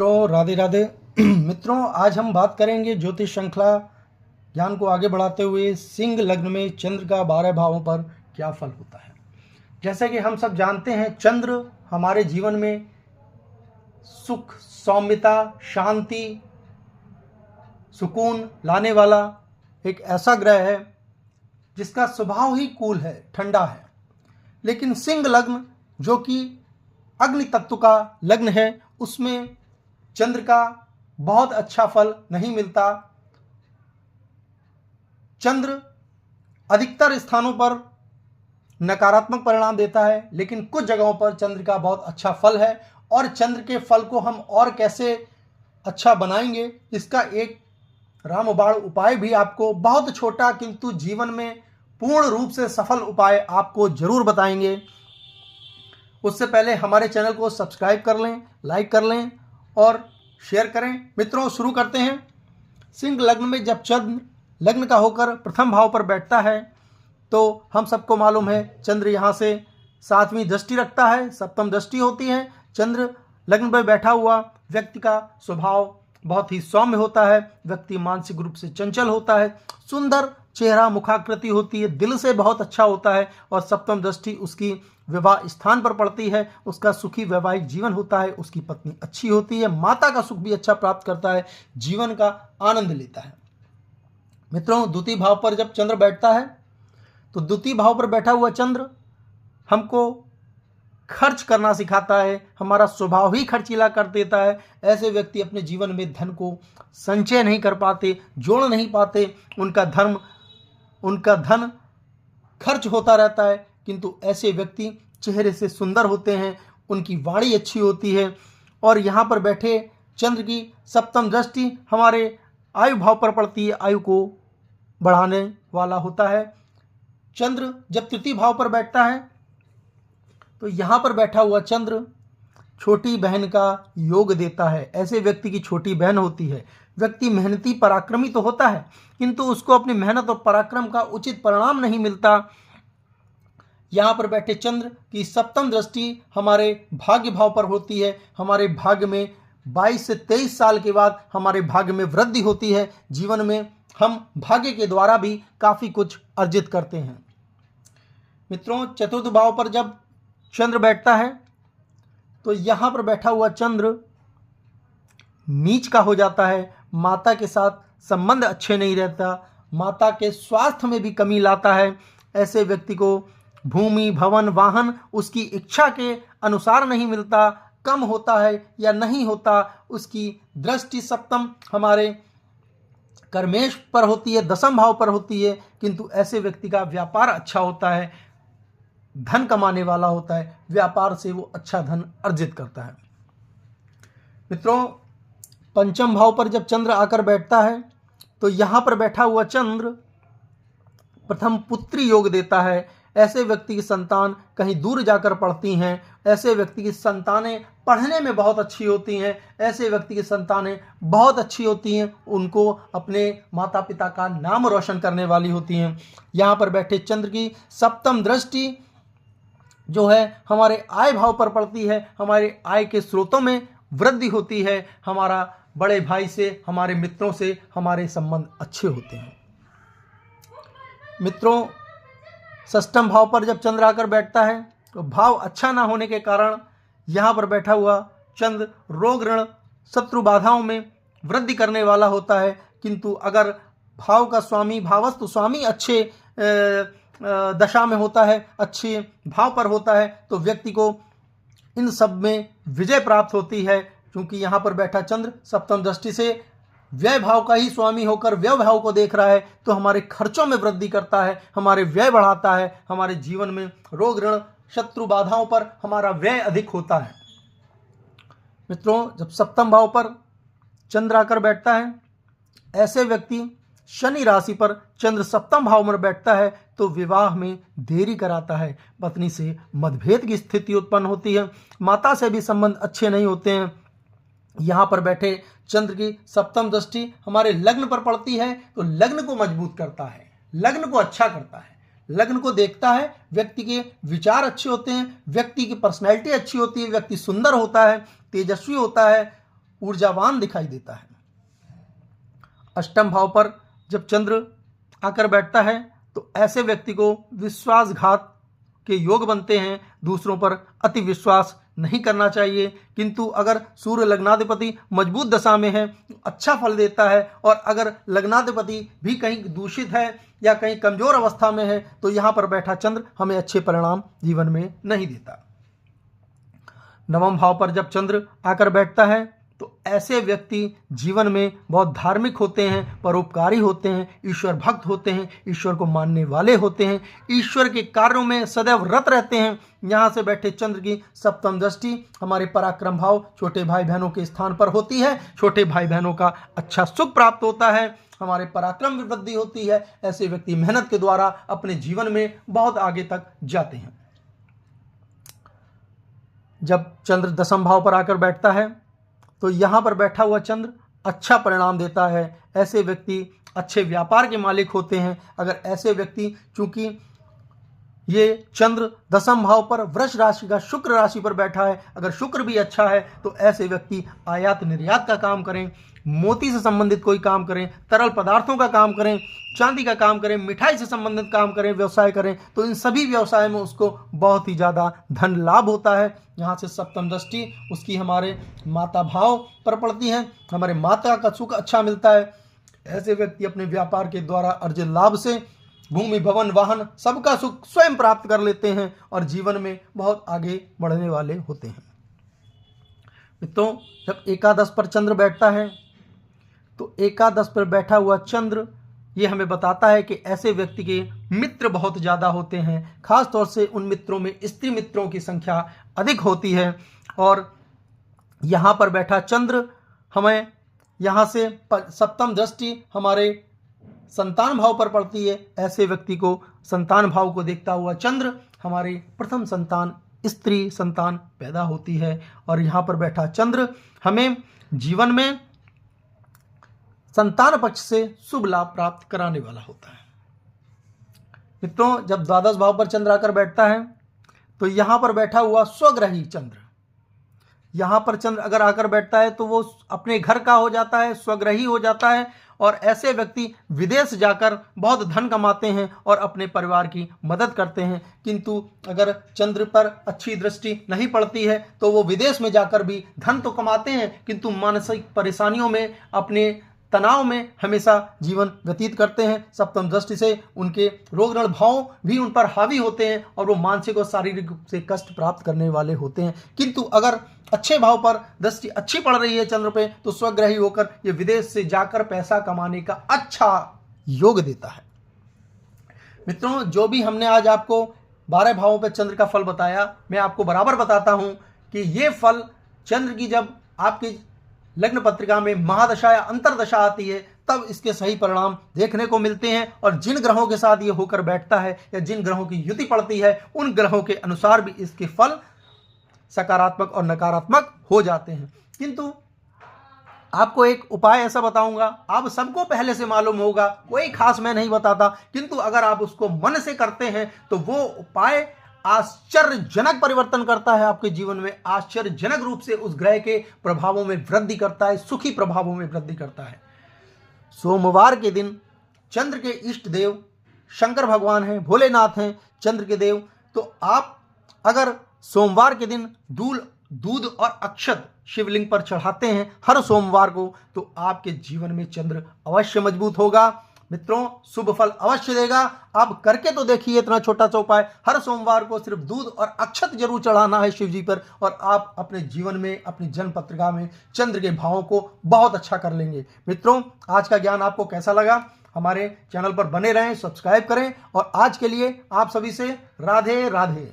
तो राधे राधे। मित्रों, आज हम बात करेंगे ज्योतिष श्रृंखला ज्ञान को आगे बढ़ाते हुए सिंह लग्न में चंद्र का 12 भावों पर क्या फल होता है। जैसे कि हम सब जानते हैं, चंद्र हमारे जीवन में सुख, सौम्यता, शांति, सुकून लाने वाला एक ऐसा ग्रह है जिसका स्वभाव ही कूल है, ठंडा है। लेकिन सिंह लग्न जो कि अग्नि तत्व का लग्न है, उसमें चंद्र का बहुत अच्छा फल नहीं मिलता। चंद्र अधिकतर स्थानों पर नकारात्मक परिणाम देता है, लेकिन कुछ जगहों पर चंद्र का बहुत अच्छा फल है। और चंद्र के फल को हम और कैसे अच्छा बनाएंगे, इसका एक रामबाण उपाय भी आपको, बहुत छोटा किंतु जीवन में पूर्ण रूप से सफल उपाय आपको जरूर बताएंगे। उससे पहले हमारे चैनल को सब्सक्राइब कर लें, लाइक कर लें और शेयर करें। मित्रों, शुरू करते हैं। सिंह लग्न में जब चंद्र लग्न का होकर प्रथम भाव पर बैठता है तो हम सबको मालूम है चंद्र यहाँ से 7वीं दृष्टि रखता है, सप्तम दृष्टि होती है। चंद्र लग्न पर बैठा हुआ व्यक्ति का स्वभाव बहुत ही सौम्य होता है। व्यक्ति मानसिक रूप से चंचल होता है, सुंदर चेहरा मुखाकृति होती है, दिल से बहुत अच्छा होता है। और सप्तम दृष्टि उसकी विवाह स्थान पर पड़ती है, उसका सुखी वैवाहिक जीवन होता है, उसकी पत्नी अच्छी होती है, माता का सुख भी अच्छा प्राप्त करता है, जीवन का आनंद लेता है। मित्रों, द्वितीय भाव पर जब चंद्र बैठता है तो द्वितीय भाव पर बैठा हुआ चंद्र हमको खर्च करना सिखाता है, हमारा स्वभाव ही खर्चीला कर देता है। ऐसे व्यक्ति अपने जीवन में धन को संचय नहीं कर पाते, जोड़ नहीं पाते, उनका धन खर्च होता रहता है। किंतु ऐसे व्यक्ति चेहरे से सुंदर होते हैं, उनकी वाणी अच्छी होती है। और यहाँ पर बैठे चंद्र की सप्तम दृष्टि हमारे आयु भाव पर पड़ती है, आयु को बढ़ाने वाला होता है। चंद्र जब तृतीय भाव पर बैठता है तो यहाँ पर बैठा हुआ चंद्र छोटी बहन का योग देता है। ऐसे व्यक्ति की छोटी बहन होती है। व्यक्ति मेहनती पराक्रमी तो होता है, किंतु उसको अपनी मेहनत और पराक्रम का उचित परिणाम नहीं मिलता। यहाँ पर बैठे चंद्र की सप्तम दृष्टि हमारे भाग्य भाव पर होती है। हमारे भाग्य में 22 से 23 साल के बाद हमारे भाग्य में वृद्धि होती है। जीवन में हम भाग्य के द्वारा भी काफ़ी कुछ अर्जित करते हैं। मित्रों, चतुर्थ भाव पर जब चंद्र बैठता है तो यहाँ पर बैठा हुआ चंद्र नीच का हो जाता है। माता के साथ संबंध अच्छे नहीं रहता, माता के स्वास्थ्य में भी कमी लाता है। ऐसे व्यक्ति को भूमि, भवन, वाहन उसकी इच्छा के अनुसार नहीं मिलता, कम होता है या नहीं होता। उसकी दृष्टि सप्तम हमारे कर्मेश पर होती है, दसम भाव पर होती है, किंतु ऐसे व्यक्ति का व्यापार अच्छा होता है, धन कमाने वाला होता है, व्यापार से वो अच्छा धन अर्जित करता है। मित्रों, पंचम भाव पर जब चंद्र आकर बैठता है तो यहाँ पर बैठा हुआ चंद्र प्रथम पुत्री योग देता है। ऐसे व्यक्ति की संतान कहीं दूर जाकर पढ़ती हैं, ऐसे व्यक्ति की संतानें पढ़ने में बहुत अच्छी होती हैं, ऐसे व्यक्ति की संतानें बहुत अच्छी होती हैं, उनको अपने माता पिता का नाम रोशन करने वाली होती हैं। यहाँ पर बैठे चंद्र की सप्तम दृष्टि जो है हमारे आय भाव पर पड़ती है। हमारे आय के स्रोतों में वृद्धि होती है, हमारा बड़े भाई से, हमारे मित्रों से हमारे संबंध अच्छे होते हैं। मित्रों, षष्ठम भाव पर जब चंद्र आकर बैठता है तो भाव अच्छा ना होने के कारण यहाँ पर बैठा हुआ चंद्र रोग, ऋण, शत्रु, बाधाओं में वृद्धि करने वाला होता है। किंतु अगर भाव का स्वामी, भावस्तु स्वामी अच्छे दशा में होता है, अच्छे भाव पर होता है, तो व्यक्ति को इन सब में विजय प्राप्त होती है। क्योंकि यहाँ पर बैठा चंद्र सप्तम दृष्टि से व्यय भाव का ही स्वामी होकर व्यय भाव को देख रहा है, तो हमारे खर्चों में वृद्धि करता है, हमारे व्यय बढ़ाता है, हमारे जीवन में रोग, ऋण, शत्रु, बाधाओं पर हमारा व्यय अधिक होता है। मित्रों, जब सप्तम भाव पर चंद्र आकर बैठता है, ऐसे व्यक्ति शनि राशि पर चंद्र सप्तम भाव में बैठता है तो विवाह में देरी कराता है, पत्नी से मतभेद की स्थिति उत्पन्न होती है, माता से भी संबंध अच्छे नहीं होते हैं। यहाँ पर बैठे चंद्र की सप्तम दृष्टि हमारे लग्न पर पड़ती है तो लग्न को मजबूत करता है, लग्न को अच्छा करता है, लग्न को देखता है। व्यक्ति के विचार अच्छे होते हैं, व्यक्ति की पर्सनैलिटी अच्छी होती है, व्यक्ति सुंदर होता है, तेजस्वी होता है, ऊर्जावान दिखाई देता है। अष्टम भाव पर जब चंद्र आकर बैठता है तो ऐसे व्यक्ति को विश्वासघात के योग बनते हैं। दूसरों पर अति विश्वास नहीं करना चाहिए, किंतु अगर सूर्य लग्नाधिपति मजबूत दशा में है तो अच्छा फल देता है, और अगर लग्नाधिपति भी कहीं दूषित है या कहीं कमजोर अवस्था में है तो यहाँ पर बैठा चंद्र हमें अच्छे परिणाम जीवन में नहीं देता। नवम भाव पर जब चंद्र आकर बैठता है तो ऐसे व्यक्ति जीवन में बहुत धार्मिक होते हैं, परोपकारी होते हैं, ईश्वर भक्त होते हैं, ईश्वर को मानने वाले होते हैं, ईश्वर के कार्यों में सदैव रत रहते हैं। यहाँ से बैठे चंद्र की सप्तम दृष्टि हमारे पराक्रम भाव छोटे भाई बहनों के स्थान पर होती है। छोटे भाई बहनों का अच्छा सुख प्राप्त होता है, हमारे पराक्रम में वृद्धि होती है। ऐसे व्यक्ति मेहनत के द्वारा अपने जीवन में बहुत आगे तक जाते हैं। जब चंद्र दशम भाव पर आकर बैठता है तो यहाँ पर बैठा हुआ चंद्र अच्छा परिणाम देता है। ऐसे व्यक्ति अच्छे व्यापार के मालिक होते हैं। अगर ऐसे व्यक्ति, चूंकि ये चंद्र दशम भाव पर वृष राशि का शुक्र राशि पर बैठा है, अगर शुक्र भी अच्छा है तो ऐसे व्यक्ति आयात निर्यात का काम करें, मोती से संबंधित कोई काम करें, तरल पदार्थों का काम करें, चांदी का काम करें, मिठाई से संबंधित काम करें, व्यवसाय करें, तो इन सभी व्यवसाय में उसको बहुत ही ज़्यादा धन लाभ होता है। यहाँ से सप्तम दृष्टि उसकी हमारे माता भाव पर पड़ती है, हमारे माता का सुख अच्छा मिलता है। ऐसे व्यक्ति अपने व्यापार के द्वारा अर्जित लाभ से भूमि भवन वाहन सबका सुख स्वयं प्राप्त कर लेते हैं और जीवन में बहुत आगे बढ़ने वाले होते हैं। मित्रों, जब एकादश पर चंद्र बैठता है तो एकादश पर बैठा हुआ चंद्र ये हमें बताता है कि ऐसे व्यक्ति के मित्र बहुत ज़्यादा होते हैं, खास तौर से उन मित्रों में स्त्री मित्रों की संख्या अधिक होती है। और यहाँ पर बैठा चंद्र हमें यहाँ से सप्तम दृष्टि हमारे संतान भाव पर पड़ती है। ऐसे व्यक्ति को संतान भाव को देखता हुआ चंद्र हमारी प्रथम संतान स्त्री संतान पैदा होती है। और यहाँ पर बैठा चंद्र हमें जीवन में संतान पक्ष से शुभ लाभ प्राप्त कराने वाला होता है। मित्रों, जब द्वादश भाव पर चंद्र आकर बैठता है तो यहाँ पर बैठा हुआ स्वग्रही चंद्र, यहाँ पर चंद्र अगर आकर बैठता है तो वो अपने घर का हो जाता है, स्वग्रही हो जाता है। और ऐसे व्यक्ति विदेश जाकर बहुत धन कमाते हैं और अपने परिवार की मदद करते हैं, किंतु अगर चंद्र पर अच्छी दृष्टि नहीं पड़ती है तो वो विदेश में जाकर भी धन तो कमाते हैं किंतु मानसिक परेशानियों में, अपने तनाव में हमेशा जीवन व्यतीत करते हैं। सप्तम दृष्टि से उनके रोग ऋण भाव भी उन पर हावी होते हैं और वो मानसिक और शारीरिक रूप से कष्ट प्राप्त करने वाले होते हैं। किंतु अगर अच्छे भाव पर दृष्टि अच्छी पड़ रही है चंद्र पे तो स्वग्रही होकर ये विदेश से जाकर पैसा कमाने का अच्छा योग देता है। मित्रों, जो भी हमने आज आपको 12 भावों पर चंद्र का फल बताया, मैं आपको बराबर बताता हूं कि ये फल चंद्र की जब आपकी लग्न पत्रिका में महादशा या अंतरदशा आती है तब इसके सही परिणाम देखने को मिलते हैं। और जिन ग्रहों के साथ ये होकर बैठता है या जिन ग्रहों की युति पड़ती है उन ग्रहों के अनुसार भी इसके फल सकारात्मक और नकारात्मक हो जाते हैं। किंतु आपको एक उपाय ऐसा बताऊंगा, आप सबको पहले से मालूम होगा, कोई खास मैं नहीं बताता, किंतु अगर आप उसको मन से करते हैं तो वो उपाय आश्चर्यजनक परिवर्तन करता है आपके जीवन में, आश्चर्यजनक रूप से उस ग्रह के प्रभावों में वृद्धि करता है, सुखी प्रभावों में वृद्धि करता है। सोमवार के दिन चंद्र के इष्ट देव शंकर भगवान हैं, भोलेनाथ हैं चंद्र के देव। तो आप अगर सोमवार के दिन दूध और अक्षत शिवलिंग पर चढ़ाते हैं हर सोमवार को तो आपके जीवन में चंद्र अवश्य मजबूत होगा। मित्रों, शुभ फल अवश्य देगा। आप करके तो देखिए इतना छोटा सा उपाय, हर सोमवार को सिर्फ दूध और अक्षत जरूर चढ़ाना है शिव जी पर और आप अपने जीवन में, अपनी जन्म पत्रिका में चंद्र के भावों को बहुत अच्छा कर लेंगे। मित्रों, आज का ज्ञान आपको कैसा लगा? हमारे चैनल पर बने रहें, सब्सक्राइब करें और आज के लिए आप सभी से राधे राधे।